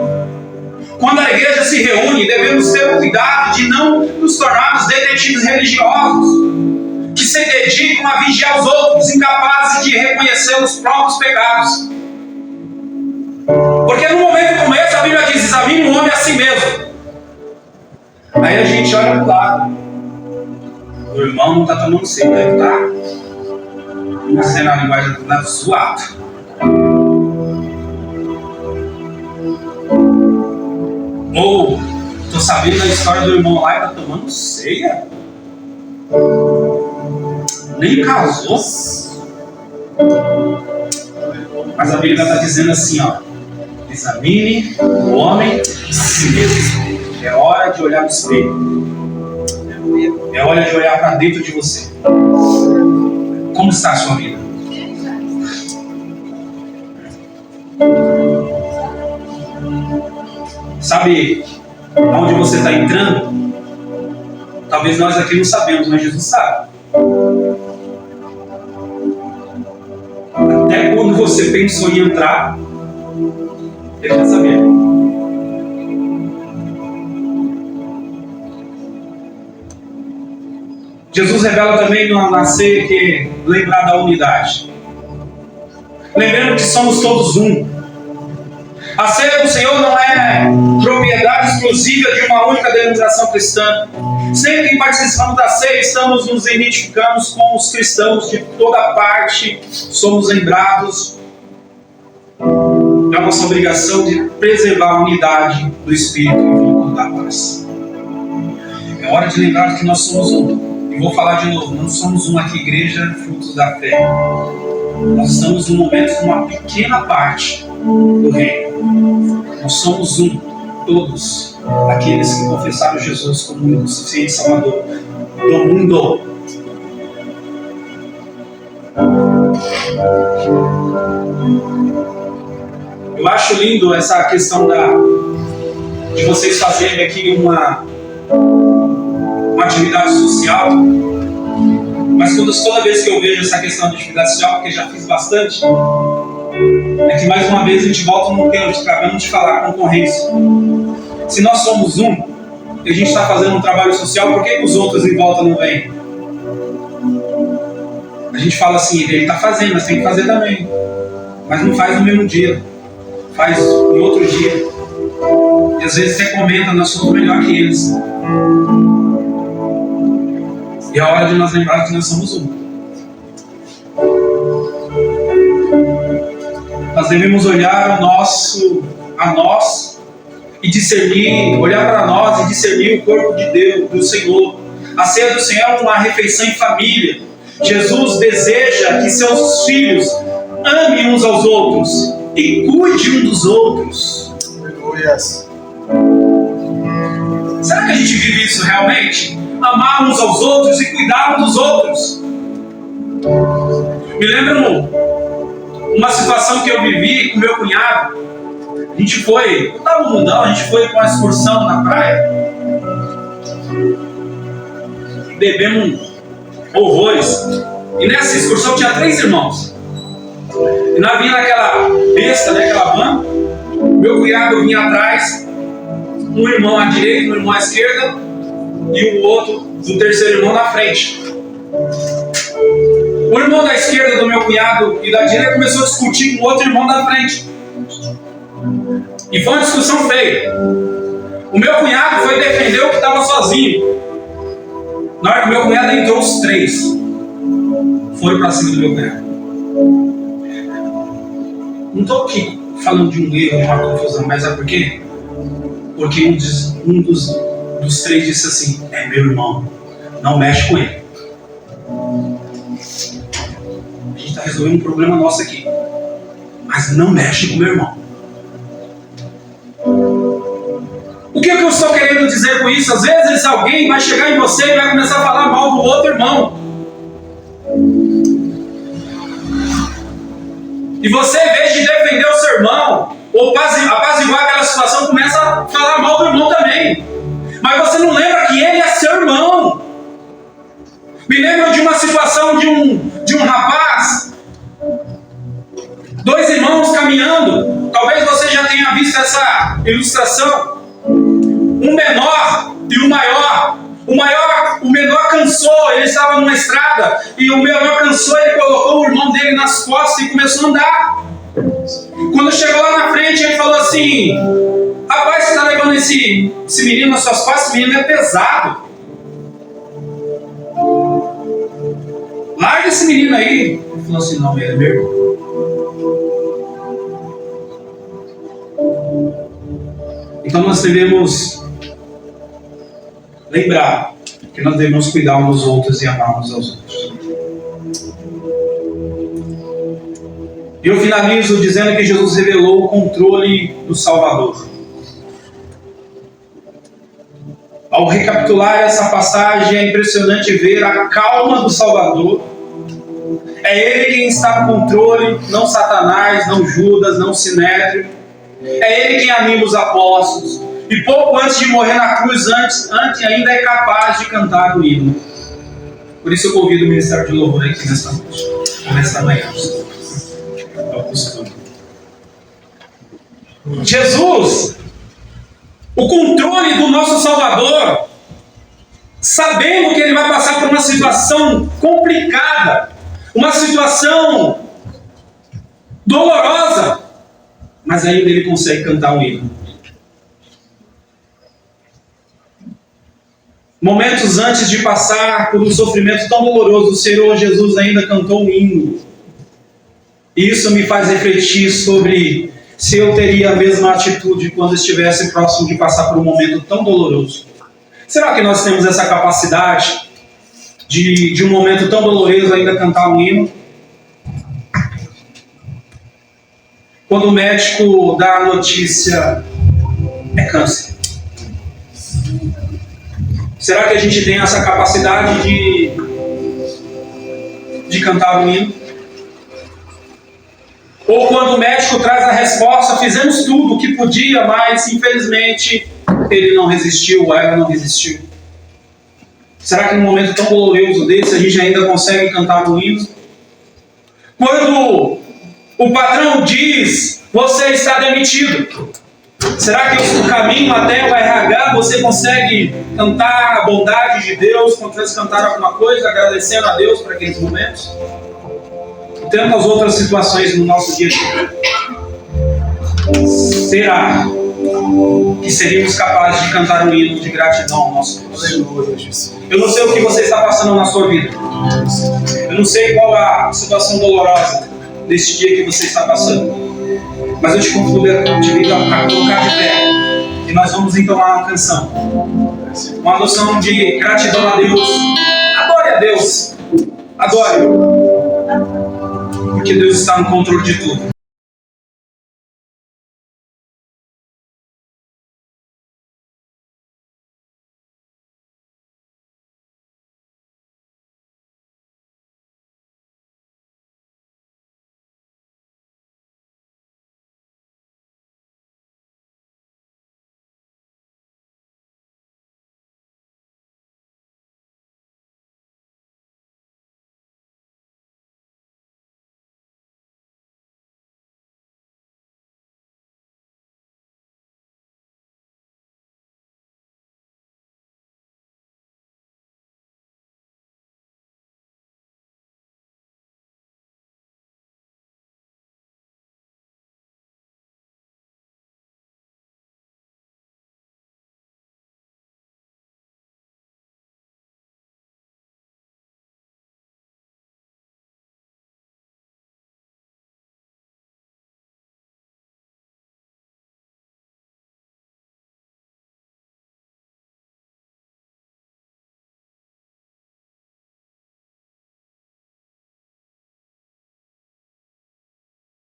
Quando a igreja se reúne, devemos ter o cuidado de não nos tornarmos detetives religiosos, que se dedicam a vigiar os outros, incapazes de reconhecer os próprios pecados. Porque no momento como esse, a Bíblia diz: examine o homem a si mesmo. Aí a gente olha para o lado. O irmão não está tomando ceia, deve estar, não sei na linguagem, está zoado. Ou, estou sabendo a história do irmão lá e está tomando ceia? Nem casou. Mas a Bíblia está dizendo assim, ó: examine o homem a si mesmo. É hora de olhar no espelho. É hora de olhar para dentro de você. Como está a sua vida? Sabe aonde você está entrando? Talvez nós aqui não sabemos, mas Jesus sabe. Até quando você pensou em entrar, Ele já sabia. Jesus revela também na ceia que lembrar da unidade. Lembrando que somos todos um. A ceia do Senhor não é propriedade exclusiva de uma única denominação cristã. Sempre que participamos da ceia, estamos nos identificando com os cristãos de toda parte, somos lembrados da nossa obrigação de preservar a unidade do Espírito e o vínculo da paz. É hora de lembrar que nós somos um. E vou falar de novo, não somos uma aqui, igreja, frutos da fé. Nós estamos no momento de uma pequena parte do reino. Nós somos um, todos, aqueles que confessaram Jesus como o único suficiente Salvador do mundo. Eu acho lindo essa questão de vocês fazerem aqui uma atividade social, mas toda vez que eu vejo essa questão de atividade social, porque já fiz bastante, é que mais uma vez a gente volta no que acabamos de falar, concorrência. Se nós somos um, e a gente está fazendo um trabalho social, por que os outros em volta não vêm? A gente fala assim, ele está fazendo, mas tem que fazer também. Mas não faz no mesmo dia, faz em outro dia. E às vezes até comenta, nós somos melhor que eles. E é a hora de nós lembrar que nós somos um. Nós devemos olhar a nós e discernir, olhar para nós e discernir o corpo de Deus, do Senhor. A ceia do Senhor é uma refeição em família. Jesus deseja que seus filhos amem uns aos outros e cuide um dos outros. Será que a gente vive isso realmente? Amar uns aos outros e cuidar uns dos outros. Me lembro uma situação que eu vivi com meu cunhado. A gente foi, eu estava no mundão, a gente foi com uma excursão na praia. Bebemos horrores. E nessa excursão tinha 3 irmãos. E nós vinha naquela besta, naquela van. Meu cunhado vinha atrás, um irmão à direita, um irmão à esquerda, e o outro, do terceiro irmão, na frente. O irmão da esquerda do meu cunhado e da direita começou a discutir com o outro irmão da frente. E foi uma discussão feia. O meu cunhado foi defender o que estava sozinho. Na hora que o meu cunhado entrou, os 3 foram para cima do meu cunhado. Não estou aqui falando de um erro, de uma confusão, mas é por quê? Porque um dos 3 disse assim: é meu irmão, não mexe com ele. A gente está resolvendo um problema nosso aqui, mas não mexe com meu irmão. O que eu estou querendo dizer com isso? Às vezes alguém vai chegar em você e vai começar a falar mal do outro irmão. E você, em vez de defender o seu irmão, ou apaziguar aquela situação, começa a falar mal do irmão também. Mas você não lembra que ele é seu irmão. Me lembro de uma situação de um rapaz, 2 irmãos caminhando. Talvez você já tenha visto essa ilustração. Um menor e um maior. O menor cansou, ele estava numa estrada, e o menor cansou, ele colocou o irmão dele nas costas e começou a andar. Quando chegou lá na frente, ele falou assim: rapaz, você está levando esse menino nas suas costas? Esse menino é pesado. Larga esse menino aí. Ele falou assim: não, ele é meu irmão. Então nós devemos lembrar que nós devemos cuidar uns dos outros e amar uns aos outros. E eu finalizo dizendo que Jesus revelou o controle do Salvador. Ao recapitular essa passagem, é impressionante ver a calma do Salvador. É Ele quem está no controle, não Satanás, não Judas, não Sinédrio. É Ele quem anima os apóstolos. E pouco antes de morrer na cruz, antes ainda é capaz de cantar o hino. Por isso eu convido o Ministério de Louvor aqui nesta noite, ou nesta manhã. É o costume. Jesus, o controle do nosso Salvador, sabendo que Ele vai passar por uma situação complicada, uma situação dolorosa, mas ainda ele consegue cantar um hino. Momentos antes de passar por um sofrimento tão doloroso, o Senhor Jesus ainda cantou um hino. E isso me faz refletir sobre se eu teria a mesma atitude quando estivesse próximo de passar por um momento tão doloroso. Será que nós temos essa capacidade de um momento tão doloroso ainda cantar um hino? Quando o médico dá a notícia, é câncer. Será que a gente tem essa capacidade de cantar um hino? Ou quando o médico traz a resposta, fizemos tudo o que podia, mas infelizmente ele não resistiu, ou ela não resistiu. Será que num momento tão doloroso desse a gente ainda consegue cantar um hino? Quando o patrão diz, você está demitido. Será que no caminho até o RH você consegue cantar a bondade de Deus, consegue cantar alguma coisa, agradecendo a Deus por aqueles momentos? E tantas outras situações no nosso dia a dia. Será que seríamos capazes de cantar um hino de gratidão ao nosso Deus? Eu não sei o que você está passando na sua vida. Eu não sei qual a situação dolorosa desse dia que você está passando. Mas eu te convido a colocar de pé. E nós vamos entonar uma canção. Uma noção de gratidão a Deus. Adore a Deus. Adore. Porque Deus está no controle de tudo.